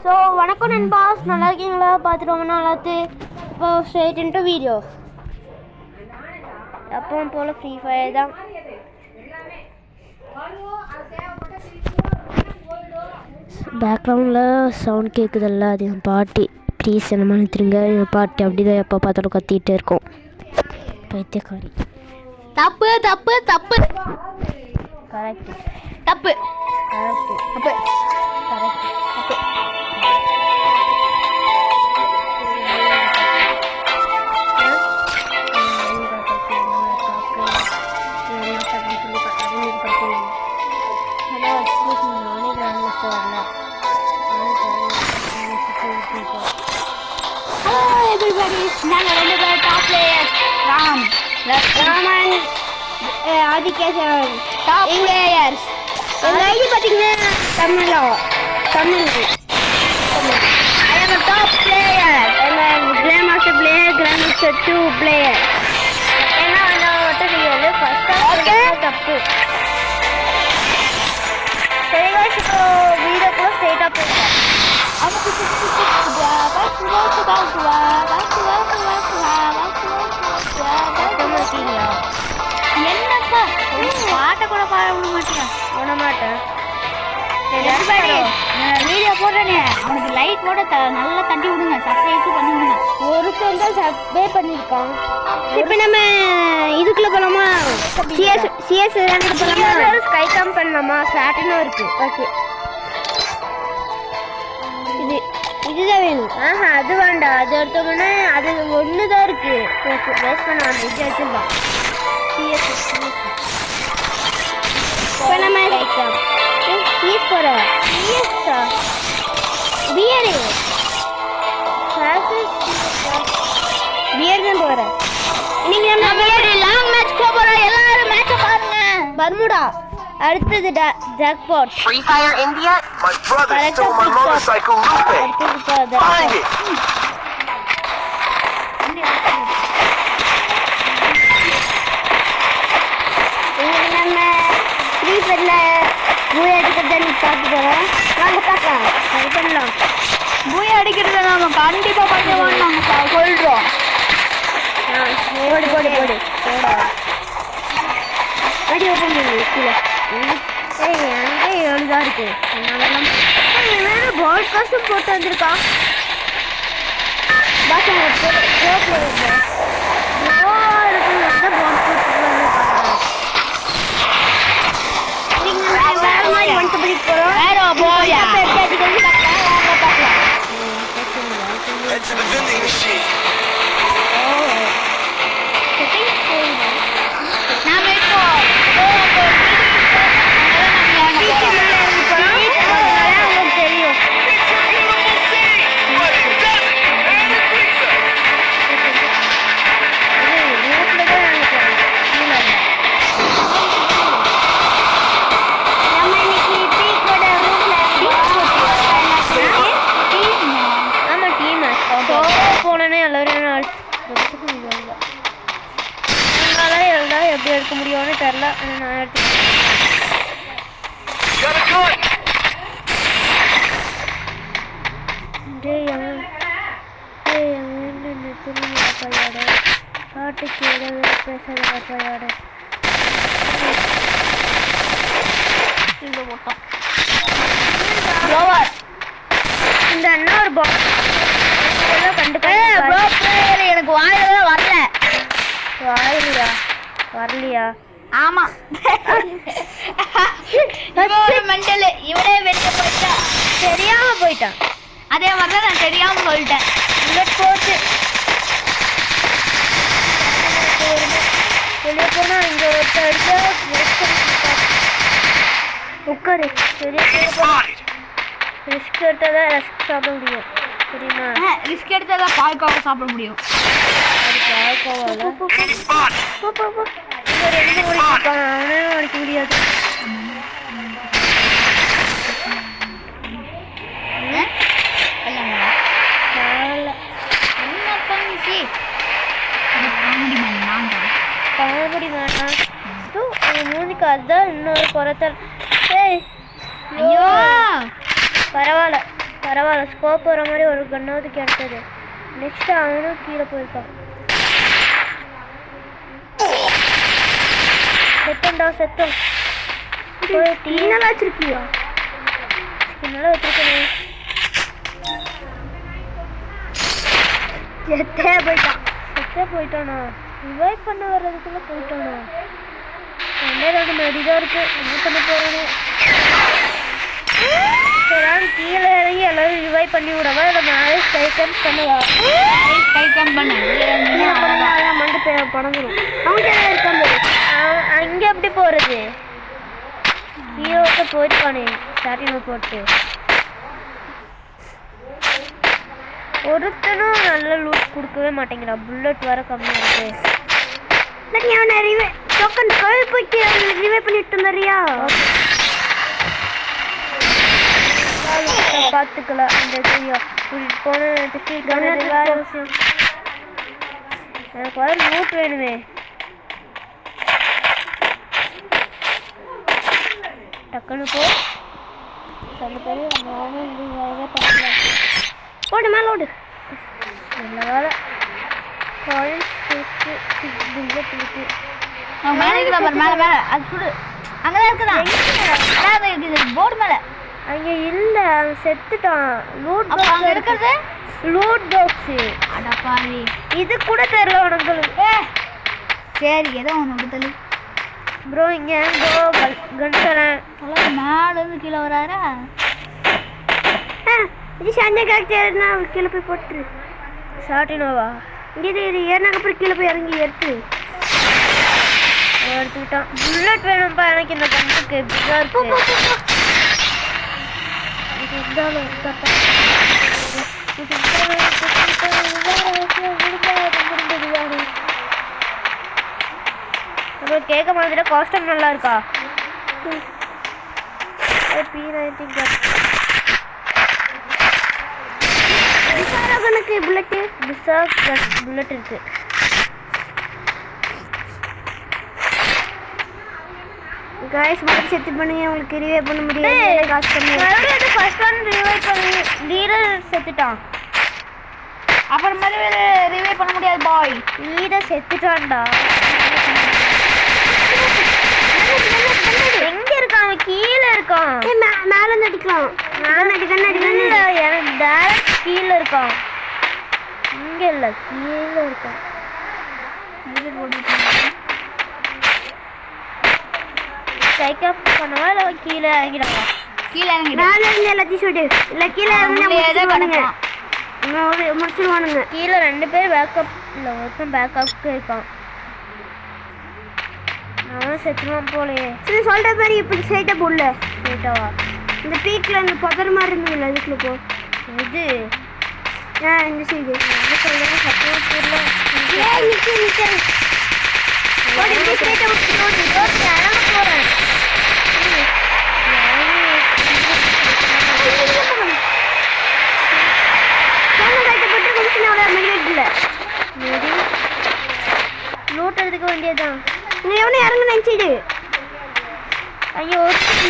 So வணக்கம் நண்பாஸ், நல்லா இருக்கீங்களா? பார்த்துட்டு ரொம்ப நாளாச்சு. இப்போ ஸ்ட்ரெயிட் இன்ட்டு வீடியோ. எப்பவும் போல் ஃப்ரீ ஃபயர் தான். பேக்ரவுண்டில் சவுண்ட் கேட்குதல்ல, அது என் பாட்டி. ப்ளீஸ் என்ன மன்னிச்சிருங்க, என் பாட்டி அப்படி தான் எப்போ பார்த்தாலும் கத்திகிட்டே இருக்கும். பைத்தியக்காரி. தப்பு தப்பு தப்பு. கரெக்ட். தப்பு கரெக்ட். தப்பு கரெக்ட். தப்பு. நாங்கள் 2 பேர் top players. Raman Adikesavan top players. எங்கள் ஐடி பார்த்தீங்கன்னா Tamil. I am a top player. Grand master player, grand master 2 player. ஏன்னா அந்த மட்டும் நீங்கள் ஃபஸ்ட்டாக தப்பு. சரி guys, இப்போ வீடியோ கூட ஸ்ட்ரெயிட்டாக போயிட்டேன். என்னப்பா பாட்டை கூட பாட விட மாட்டியா? விட மாட்டேன். வீடியோ போடுறேனே, அவனுக்கு லைக் போட நல்லா தட்டி விடுங்க, சப்ஸ்கிரைப் பண்ணி விடுங்க. ஒருத்தன் தான் சப்ஸ்கிரைப் பண்ணியிருக்கான். இப்போ நம்ம இதுக்குள்ளே போகலாமா? சிஎஸ் போகலாமா? ஸ்கை காம் பண்ணலாமா? ஸ்டார்டிங்கும் இருக்குது. ஓகே, இதுதான் வேணும். அது வேண்டாம், அது எடுத்தோம்னா அது ஒன்று தான் இருக்குது. ஓகே, வேஸ்ட் பண்ண வேண்டாம், இது வச்சுருந்தான். சிஎஸ் இப்போ நம்ம சிஎஸ் போகிறோம். சிஎஸ்ஸா பியரு பியர் தான் போகிறேன். இன்னைக்கு நம்ம லாங் மேட்ச் போறோம். எல்லாரும் மேட்சை பாருங்க. பர்முடா. அடுத்தது jackpot. Free Fire India? My brother stole my motorcycle, Lupe. Find it. இன்னைக்கு நம்ம ஃப்ரீ ஃபயர்ல பூய் அடிக்கிறத நீ பார்த்து போகிறோம். வாங்க பார்க்கலாம், அது பண்ணலாம். பூய் அடிக்கிறத நாம கண்டிப்பா பண்ணுவோம்னு நாங்க சொல்றோம். போடு போடு போடு போடா. அடி ஓப்பன் பண்ணி கீழே. அங்கே எவ்வளோதான் இருக்கு. அதனால வேணும் பாட்காஸ்ட்டும் போட்டு வந்திருக்கான். பாஸ் வேற மாதிரி வந்துட்டு பிடிக்க போகிறோம். Head to the vending machine. நாம இப்போ தெரியும். போனே எல்லாரும் எல்லாம் எப்படி எடுக்க முடியும்னு தெரில. நான் எடுத்து பாட்டுக்கு பேசாத. இந்த அண்ணா ஒரு பாக்ஸ் எனக்கு வாயில வரல. வரலையா? ஆமா, மெண்டல். இவனே வெளியே போயிட்டா, தெரியாம போயிட்டான். அதே மாதிரி நான் தெரியாம சொல்லிட்டேன். போச்சு வெளியே போனா இங்க ஒருத்தர் உட்காரு. ரிஸ்க் எடுத்தாதான் ரஸ்க் சாப்பிட முடியும், தெரியுமா? ரிஸ்க் எடுத்தாதான் பால்கோவா சாப்பிட முடியும். அது பால்கோவால இங்க 2 ஓடிப்பான், அவனே அடிக்க முடியாது. காமெடி வேணாம். மூஞ்சிக்கு அதுதான் இன்னொரு குறைத்தல். ஏய் ஐயோ, பரவாயில்ல பரவாயில்ல, ஸ்கோப் வர மாதிரி ஒரு கன்னாவது கிடைச்சது. நெக்ஸ்ட் அவனும் கீழே போயிருக்கான். செத்தம் டீனெல்லாம் வச்சிருக்கியா? ஸ்கின்னெல்லாம் வச்சிருக்கேன். செத்தே போயிட்டானா? ரிவைவ் பண்ண வர்றதுக்குள்ள போயிட்டானா? ரெண்டு மெடிதான் இருக்கு. என்ன பண்ண போறானோ? சரி, கீழே இறங்கி எல்லாரும் ரிவைவ் பண்ணி விடவா இல்லை மேலே ஸ்கை கேம்ப் பண்ணுவா? ஸ்கை கேம்ப் பண்ணு. மண்டு படந்துடும். அவங்க இருக்காங்க. அங்கே எப்படி போகிறது? ஹீரோக்கு போயிருக்கானே ஸ்டார்டிங் போட்டு. ஒருத்தனும் நல்ல லூட் கொடுக்கவே மாட்டேங்கிறா. புல்லட் வர கம்மியாக இருக்கு. அவனை டோக்கன் கோயில் போயிட்டு ரிவைவ் பண்ணிட்டு இருந்தாரியா? பார்த்துக்கலாம். அந்த போன விஷயம் எனக்கு வர லூட் வேணுமே. டக்குன்னு போடு மேலே ஓடு. நல்ல வேலை மேல அது சுடு. அங்கதான் இருக்குதா? போர்டு மேல அங்க இல்ல, அவன் செத்துட்டான். லூட் அங்க இருக்கிறது லூட் பாக்ஸ். அட பாவி, இது கூட தெரியல உனக்கு. சரி, ஏதோ ஒன்று விடுதல். ப்ரோ இங்க ப்ரோ கன் தரேன். மேல இருந்து கீழே வராரா? இது சண்டை கேரக்டர். நான் கீழே போய் போட்டுரு. ஷார்ட்டினோவா? இது ஏறினாக்க அப்புறம் கீழே போய் இறங்கி எடுத்துக்கிட்டான். புல்லட் வேணும்ப்பா எனக்கு இந்த கண்ணுக்கு. அப்புறம் கேட்க மாதிரி காஸ்டம் நல்லா இருக்கா? புல்லட்டு புல்லட் இருக்கு. गाइस மறுபடியும் செட் பண்ணுங்க. உங்களுக்கு ரிவைவ் பண்ண முடியாது. காசு கம்மி. மறுபடியும் அது ஃபர்ஸ்ட் ஒன் ரிவைவ் பண்ணி லீடர் செத்துட்டான். அப்புறம் மறுபடியும் ரிவைவ் பண்ண முடியாது பாய். லீடர் செத்துட்டான்டா. எங்க இருக்கான்? அவன் கீழே இருக்கான். மேல இருந்து அடிக்கலாம். எனக்கு டைரக்ட் கீழே இருக்கான். இங்க இல்ல, கீழே இருக்கான். ஸ்ட்ரைக் பண்ணவா இல்லை கீழே இறங்கிடவா? கீழே இறங்கி மேலே இருந்து எல்லாத்தையும் சுடு. இல்லை கீழே இறங்கிடுவானுங்க. முடிச்சிடுவானுங்க. கீழே 2 பேர் பேக்கப் இல்லை, ஒருத்தன் பேக்கப்புக்கு இருக்கான். அவன் செத்துவான் போலையே. சரி சொல்கிற மாதிரி இப்படி ஸ்ட்ரைட்டாக போடல. ஸ்ட்ரைட்டாவா? இந்த பீக்கில் அந்த பதற மாதிரி இருந்ததுல்ல, அதுக்குள்ள போ. இது இந்த சைடு என்ன சொல்லுங்க. சத்தியமாக போடல. போகிறேன். லூட் எடுத்துக்க வேண்டியதுதான். எவனே இறங்க நினைச்சிடு. ஐயோ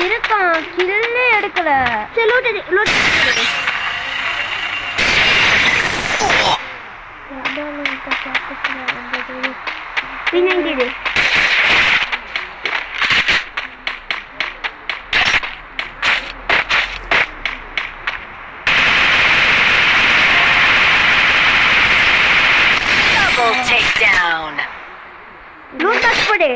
இருக்கான். கில்லே எடுக்கல. சரி லூட் பின்னாங்கிடு. Takedown. லூட் பாக்ஸ் போடு.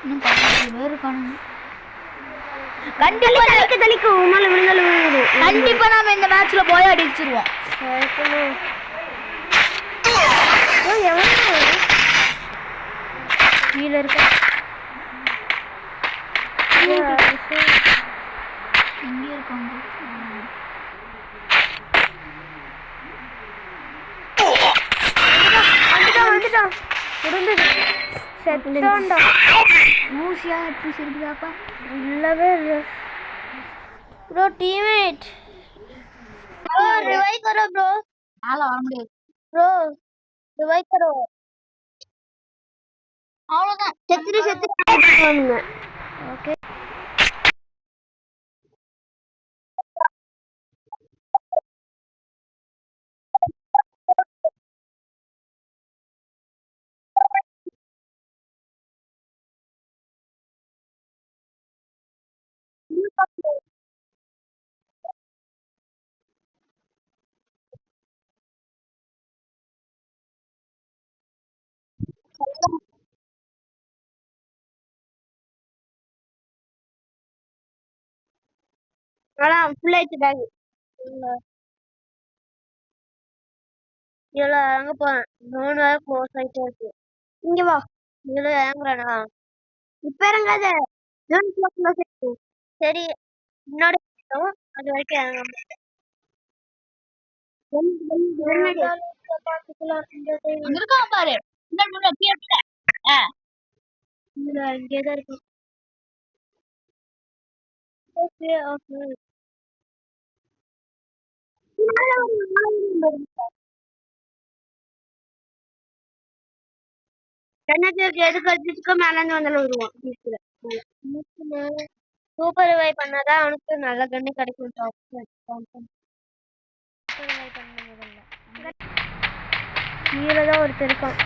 இன்னும் 10 பேர் இருக்கானுங்க. கண்டிப்பா தலிக்கு உமால விழுந்தாலும் கண்டிப்பா நாம இந்த மேட்ச்ல போய் அடிச்சிருவோம். கீழே இருக்க இங்கே இருக்காங்க. வந்துட்டான். முடிஞ்சது. செத்தான்டா. மூசியா எப்படி சிரிக்குதாப்பா? இல்லவே இல்லை ப்ரோ. டீம்மேட் ப்ரோ ரிவைவ் करो ப்ரோ. ஆள வர முடியாது ப்ரோ. ரிவைவ் करो. அவ்வளவுதான். செத்துட்டு ஓகே. அதான் ஃபுல் ஆயிடுச்சு பேக். இவ்வளோ அங்கே போகிறேன். 3 வேலை க்ளோஸ் ஆகிட்டே இருக்கு. இங்கே வா. இவ்வளோ இறங்குறானா? இப்போ இறங்காத. க்ளோஸ் ஆயிடுச்சு. சரி முன்னாடி போயிட்டோம். அது வரைக்கும் இறங்காம அங்க இருக்கான் பாரு. முன்னாடி முன்னாடி கீழே கீழே. இங்கே தான் இருக்கும். Okay okay. கண்ணத்துக்கு எதுக்கு வச்சுக்க மேலேருந்து வந்தாலும் வருவான். சூப்பர் ரிவை பண்ணாதான் அவனுக்கு நல்ல கண்ணு கிடைக்கும். கீழே தான் ஒருத்தர் இருக்கான்.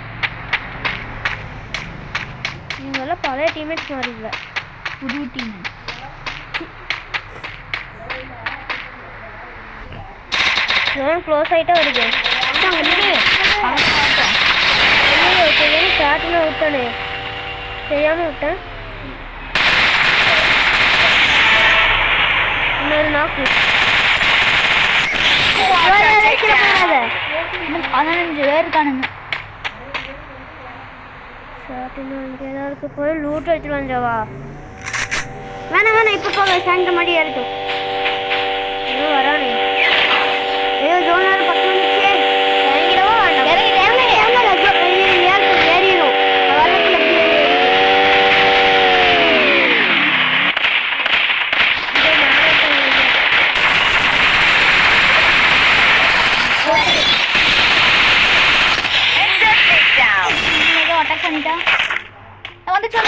இவங்கெல்லாம் பழைய டீம்மேட்ஸ் மாதிரி இல்லை, புது டீம். க்ளோஸ் ஆகிட்டா வருது. ஸ்டார்டில் விட்டானே, தெரியாமல் விட்டேன். இன்னொரு நாக்கு. 15 பேர் இருக்கானுங்க. இருக்கு. போய் லூட் எடுத்துட்டு வந்தவா. வேணாம் வேணாம், இப்போ போக சாயந்த மாதிரி ஏறட்டும். ஐயோ வரானே. ஐயோ ஜோனால பக்கம் வந்துச்சு. இறங்கிடவா வேண்டாம்? ஏறிடும். அட்டாக் பண்ணிட்டா. வந்துச்சு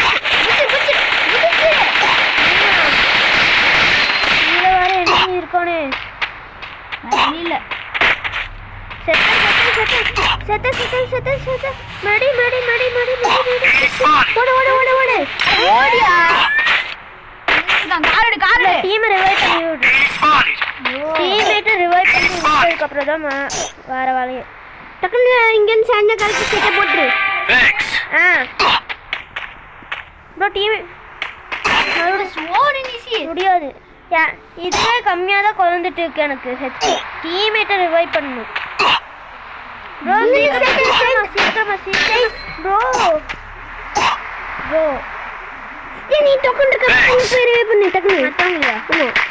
இருக்கானே இல்ல. மடி மடி மடி மடி ஓடு ஓடு ஓடு ஓடு ஓடியா. காரடு டீம் ரிவைவ் பண்ணி விடு. டீம்மேட் ரிவைவ் பண்ணி விட்டதுக்கு அப்புறம் தான் வேற வேலையை டக்குன்னு இங்கேருந்து சாஞ்ச காலத்து செட்டை போட்டுரு. ப்ரோ டீம் முடியாது. இதுவே கம்மியாக தான் குழந்துட்டு இருக்கு எனக்கு. டீம்மேட்டை ரிவைவ் பண்ணணும் ப்ரோ. சீக்கிரமா ப்ரோ ப்ரோ நீ டோக்கன் இருக்க போய் ரிவைவ் பண்ணு. டக்குனு மற்றவங்களையா?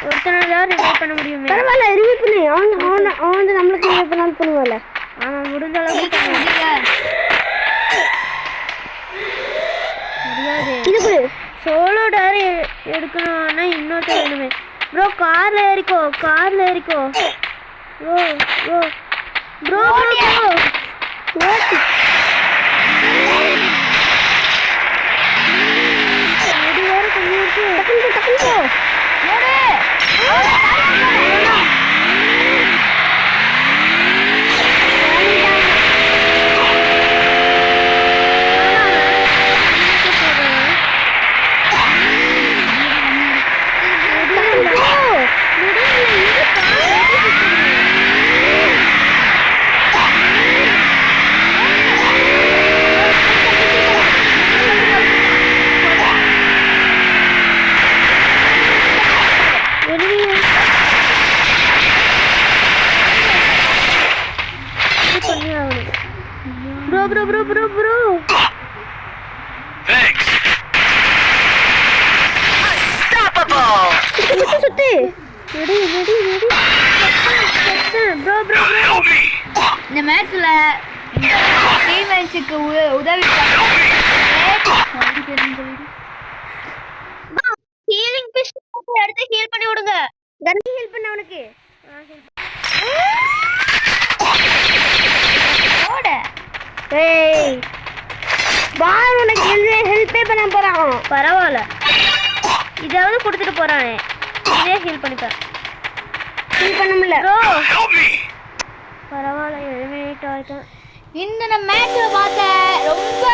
ஒருத்தனை தான் ரிவைவ் பண்ண முடியும். பரவாயில்ல ரிவைவ் பண்ணு. அவன் வந்து நம்மளுக்கு ரிவைவ் பண்ணாலும் பண்ணுவாள். அவன் முடிஞ்ச அளவுக்கு முடியாது. இது சோலோ டேர் எடுக்கணும்னா இன்னொருத்தர் வேணுமே. ப்ரோ கார்ல ஏறிக்கோ, கார்ல ஏறிக்கோ ப்ரோ ப்ரோ ப்ரோ ப்ரோ ஓட்டு. முடி வேற கம்மியா இருக்கு. டக்குனு டக்குனு போ. bro. Thanks. Unstoppable. சுத்து. ரெடி. bro. Help me. இந்த மேட்ச்ல டீம்மேட்ஸ்க்கு உதவி ஹீலிங் பிஸ்டல் எடுத்து ஹீல் பண்ணி விடுங்க. கண்ணி ஹீல் பண்ண அவனுக்கு. ஓட. ஏய். பால் உனக்கு ஹெல்ப்பே பண்ண போறான். பரவாயில்ல. இதாவது கொடுத்துட்டு போறானே. இதே ஹீல் பண்ணிப்பேன். ஹீல் பண்ண முடியல. ப்ரோ. பரவாயில்ல எலிமினேட் ஆயிட்டேன். இந்த மேட்ச்ல பார்த்த ரொம்ப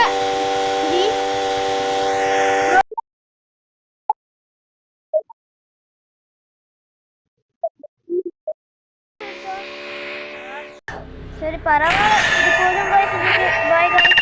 சரி பரவாயில்ல. இது போதும். பாய்.